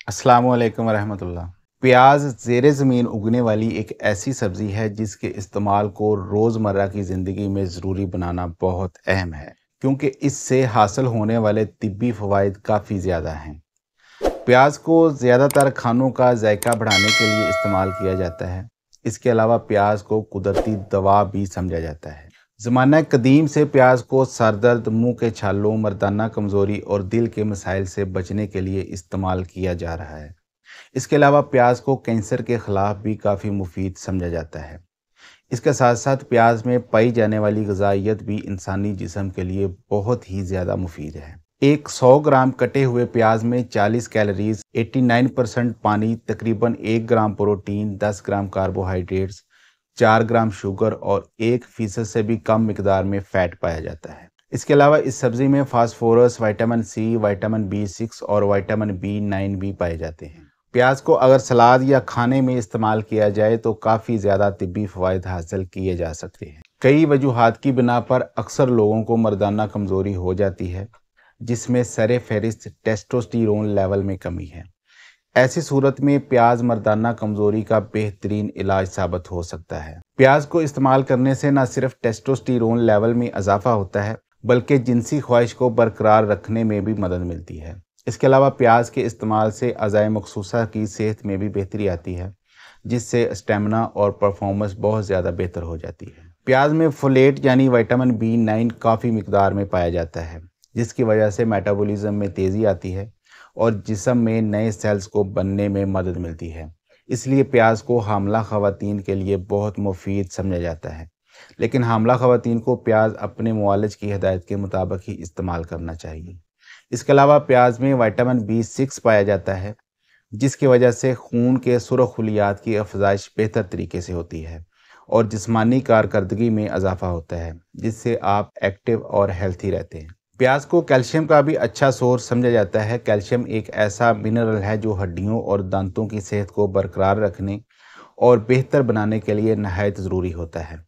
अस्सलाम वालेकुम रहमतुल्लाह। प्याज ज़ेरे ज़मीन उगने वाली एक ऐसी सब्ज़ी है जिसके इस्तेमाल को रोज़मर्रा की ज़िंदगी में ज़रूरी बनाना बहुत अहम है, क्योंकि इससे हासिल होने वाले तिब्बी फ़वाइद काफ़ी ज़्यादा हैं। प्याज को ज़्यादातर खानों का जायका बढ़ाने के लिए इस्तेमाल किया जाता है। इसके अलावा प्याज को कुदरती दवा भी समझा जाता है। ज़माना कदीम से प्याज को सर दर्द, मुंह के छालों, मर्दाना कमज़ोरी और दिल के मसाइल से बचने के लिए इस्तेमाल किया जा रहा है। इसके अलावा प्याज को कैंसर के ख़िलाफ़ भी काफ़ी मुफीद समझा जाता है। इसके साथ साथ प्याज में पाई जाने वाली ग़िज़ाइयत भी इंसानी जिस्म के लिए बहुत ही ज़्यादा मुफीद है। एक 100 ग्राम कटे हुए प्याज में 40 कैलोरीज, 89% पानी, तकरीबन 1 ग्राम प्रोटीन, 10 ग्राम कार्बोहाइड्रेट्स, 4 ग्राम शुगर और 1% से भी कम मिकदार में फ़ैट पाया जाता है। इसके अलावा इस सब्ज़ी में phosphorus, vitamin C, vitamin B6 और विटामिन B9 भी पाए जाते हैं। प्याज को अगर सलाद या खाने में इस्तेमाल किया जाए तो काफ़ी ज़्यादा तिब्बी फ़वाइद हासिल किए जा सकते हैं। कई वजूहात की बिना पर अक्सर लोगों को मर्दाना कमज़ोरी हो जाती है, जिसमें सरे फहरिस्त टेस्टोस्टेरोन लेवल में कमी है। ऐसी सूरत में प्याज मर्दाना कमज़ोरी का बेहतरीन इलाज साबित हो सकता है। प्याज को इस्तेमाल करने से न सिर्फ टेस्टोस्टेरोन लेवल में इजाफा होता है, बल्कि जिनसी ख्वाहिश को बरकरार रखने में भी मदद मिलती है। इसके अलावा प्याज के इस्तेमाल से अज़ाए मखसूसा की सेहत में भी बेहतरी आती है, जिससे स्टेमिना और परफॉर्मेंस बहुत ज़्यादा बेहतर हो जाती है। प्याज में फोलेट यानी विटामिन B9 काफ़ी मिकदार में पाया जाता है, जिसकी वजह से मेटाबॉलिज्म में तेज़ी आती है और जिस्म में नए सेल्स को बनने में मदद मिलती है। इसलिए प्याज को हामला ख़वातीन के लिए बहुत मुफीद समझा जाता है, लेकिन हामला ख़वातीन को प्याज अपने मुआलिज की हिदायत के मुताबिक ही इस्तेमाल करना चाहिए। इसके अलावा प्याज में विटामिन B6 पाया जाता है, जिसकी वजह से खून के सुरख खलियात की अफजाइश बेहतर तरीके से होती है और जिस्मानी कारकर्दगी में इजाफा होता है, जिससे आप एक्टिव और हेल्थी रहते हैं। प्याज को कैल्शियम का भी अच्छा सोर्स समझा जाता है। कैल्शियम एक ऐसा मिनरल है जो हड्डियों और दांतों की सेहत को बरकरार रखने और बेहतर बनाने के लिए नहायत ज़रूरी होता है।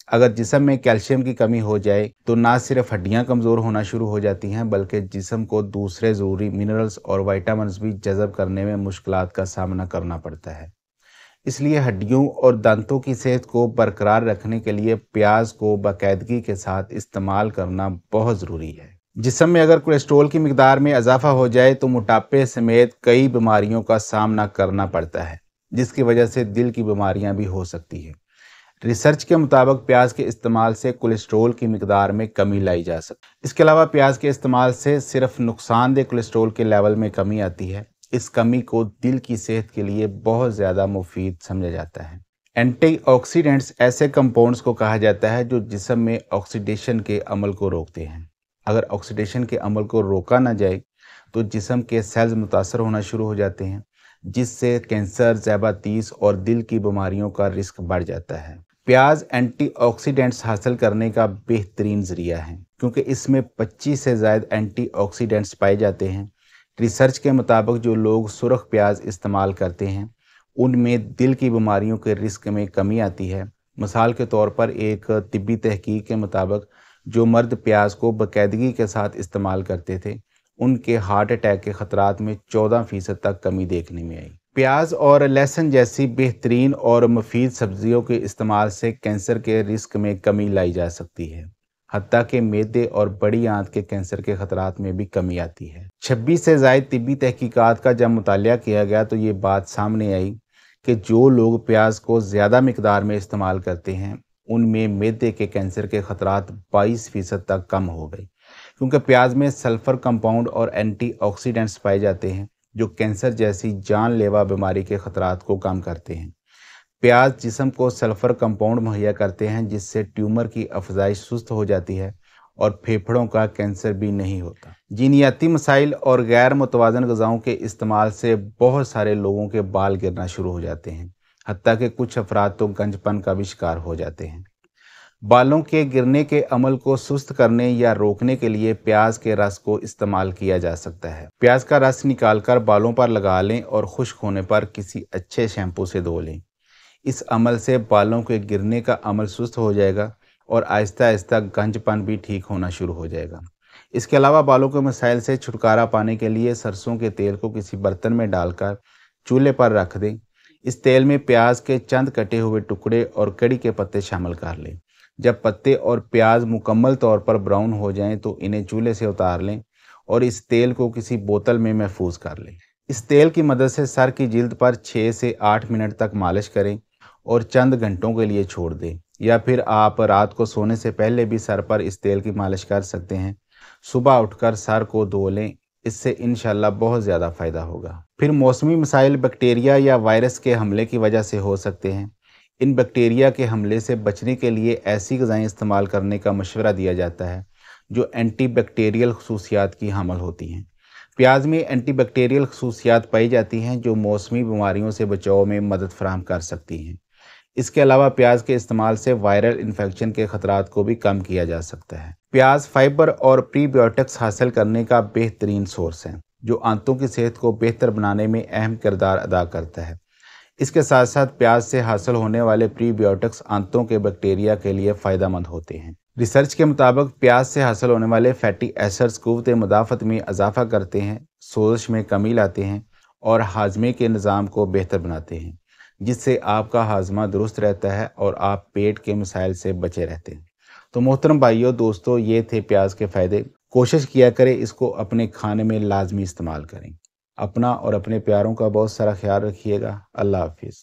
अगर जिस्म में कैल्शियम की कमी हो जाए तो ना सिर्फ हड्डियां कमज़ोर होना शुरू हो जाती हैं, बल्कि जिस्म को दूसरे ज़रूरी मिनरल्स और विटामिन्स भी जज़ब करने में मुश्किलात का सामना करना पड़ता है। इसलिए हड्डियों और दांतों की सेहत को बरकरार रखने के लिए प्याज को बाकायदगी के साथ इस्तेमाल करना बहुत ज़रूरी है। जिस्म में अगर कोलेस्ट्रॉल की मिकदार में इजाफा हो जाए तो मोटापे समेत कई बीमारियों का सामना करना पड़ता है, जिसकी वजह से दिल की बीमारियां भी हो सकती हैं। रिसर्च के मुताबिक प्याज के इस्तेमाल से कोलेस्ट्रॉल की मिकदार में कमी लाई जा सकती है। इसके अलावा प्याज के इस्तेमाल से सिर्फ नुकसानदेह कोलेस्ट्रॉल के लेवल में कमी आती है। इस कमी को दिल की सेहत के लिए बहुत ज़्यादा मुफीद समझा जाता है। एंटीऑक्सीडेंट्स ऐसे कंपाउंड्स को कहा जाता है जो जिस्म में ऑक्सीडेशन के अमल को रोकते हैं। अगर ऑक्सीडेशन के अमल को रोका ना जाए तो जिस्म के सेल्स मुतासर होना शुरू हो जाते हैं, जिससे कैंसर, ज़ैबातीस और दिल की बीमारियों का रिस्क बढ़ जाता है। प्याज एंटीऑक्सीडेंट्स हासिल करने का बेहतरीन ज़रिया है, क्योंकि इसमें 25 से ज़ायद एंटीऑक्सीडेंट्स पाए जाते हैं। रिसर्च के मुताबिक जो लोग सुरख प्याज इस्तेमाल करते हैं उनमें दिल की बीमारियों के रिस्क में कमी आती है। मिसाल के तौर पर एक तिब्बी तहकीक के मुताबिक जो मर्द प्याज को बाकायदगी के साथ इस्तेमाल करते थे, उनके हार्ट अटैक के ख़तरात में 14% तक कमी देखने में आई। प्याज और लहसुन जैसी बेहतरीन और मुफीद सब्जियों के इस्तेमाल से कैंसर के रिस्क में कमी लाई जा सकती है। हत्ता के मैदे और बड़ी आंत के कैंसर के खतरात में भी कमी आती है। 26 से ज़ायद तिब्बी तहकीकात का जब मुतालिया किया गया तो ये बात सामने आई कि जो लोग प्याज को ज़्यादा मिकदार में इस्तेमाल करते हैं उनमें मैदे के कैंसर के खतरात 22% तक कम हो गए, क्योंकि प्याज में सल्फ़र कंपाउंड और एंटीऑक्सीडेंट्स पाए जाते हैं जो कैंसर जैसी जानलेवा बीमारी के खतरात को कम करते हैं। प्याज जिस्म को सल्फ़र कंपाउंड मुहैया करते हैं, जिससे ट्यूमर की अफजाइश सुस्त हो जाती है और फेफड़ों का कैंसर भी नहीं होता। जीनियाती मसाइल और गैर मुतवाज़न ग़िज़ाओं के इस्तेमाल से बहुत सारे लोगों के बाल गिरना शुरू हो जाते हैं, हत्ता कि कुछ अफराद तो गंजपन का भी शिकार हो जाते हैं। बालों के गिरने के अमल को सुस्त करने या रोकने के लिए प्याज के रस को इस्तेमाल किया जा सकता है। प्याज का रस निकालकर बालों पर लगा लें और खुश्क होने पर किसी अच्छे शैम्पू से धो लें। इस अमल से बालों के गिरने का अमल सुस्त हो जाएगा और आहिस्ता आहिस्ता गंजपन भी ठीक होना शुरू हो जाएगा। इसके अलावा बालों के मसाइल से छुटकारा पाने के लिए सरसों के तेल को किसी बर्तन में डालकर चूल्हे पर रख दें। इस तेल में प्याज के चंद कटे हुए टुकड़े और कड़ी के पत्ते शामिल कर लें। जब पत्ते और प्याज मुकम्मल तौर पर ब्राउन हो जाएं तो इन्हें चूल्हे से उतार लें और इस तेल को किसी बोतल में महफूज कर लें। इस तेल की मदद से सर की जिल्द पर 6 से 8 मिनट तक मालिश करें और चंद घंटों के लिए छोड़ दें, या फिर आप रात को सोने से पहले भी सर पर इस तेल की मालिश कर सकते हैं। सुबह उठकर सर को धो लें, इससे इंशाल्लाह बहुत ज़्यादा फ़ायदा होगा। फिर मौसमी मसाइल बैक्टीरिया या वायरस के हमले की वजह से हो सकते हैं। इन बैक्टीरिया के हमले से बचने के लिए ऐसी ग़िज़ाएँ इस्तेमाल करने का मशवरा दिया जाता है जो एंटी बैक्टीरियल खसूसियात की हामिल होती हैं। प्याज में एंटी बैक्टीरियल खसूसियात पाई जाती हैं जो मौसमी बीमारियों से बचाव में मदद फराहम कर सकती हैं। इसके अलावा प्याज के इस्तेमाल से वायरल इन्फेक्शन के खतरात को भी कम किया जा सकता है। प्याज फाइबर और प्रीबायोटिक्स हासिल करने का बेहतरीन सोर्स है जो आंतों की सेहत को बेहतर बनाने में अहम किरदार अदा करता है। इसके साथ साथ प्याज से हासिल होने वाले प्रीबायोटिक्स आंतों के बैक्टीरिया के लिए फ़ायदेमंद होते हैं। रिसर्च के मुताबिक प्याज से हासिल होने वाले फैटी एसिड्स क़ुव्वत मुदाफ़त में इजाफा करते हैं, सोजिश में कमी लाते हैं और हाजमे के निज़ाम को बेहतर बनाते हैं, जिससे आपका हाजमा दुरुस्त रहता है और आप पेट के मसाइल से बचे रहते हैं। तो मोहतरम भाइयों दोस्तों, ये थे प्याज के फ़ायदे। कोशिश किया करें इसको अपने खाने में लाजमी इस्तेमाल करें। अपना और अपने प्यारों का बहुत सारा ख्याल रखिएगा। अल्लाह हाफिज़।